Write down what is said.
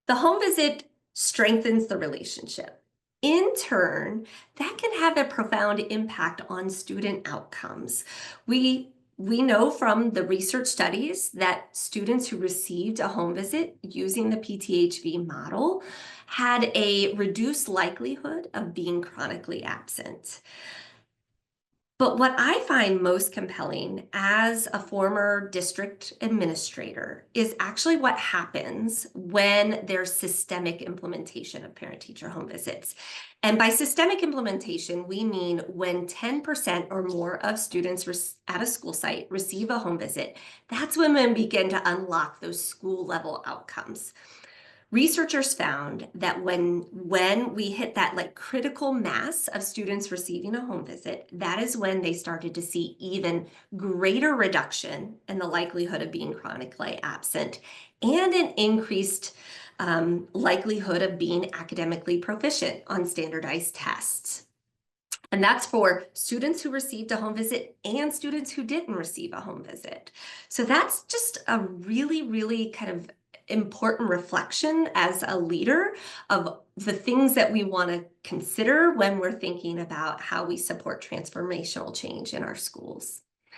The home visit strengthens the relationship. In turn, that can have a profound impact on student outcomes. We know from the research studies that students who received a home visit using the PTHV model had a reduced likelihood of being chronically absent. But what I find most compelling as a former district administrator is actually what happens when there's systemic implementation of parent-teacher home visits. And by systemic implementation, we mean when 10% or more of students at a school site receive a home visit, that's when we begin to unlock those school-level outcomes. Researchers found that when we hit that critical mass of students receiving a home visit, that is when they started to see even greater reduction in the likelihood of being chronically absent and an increased likelihood of being academically proficient on standardized tests. And that's for students who received a home visit and students who didn't receive a home visit. So that's just a really, really kind of important reflection as a leader of the things that we want to consider when we're thinking about how we support transformational change in our schools.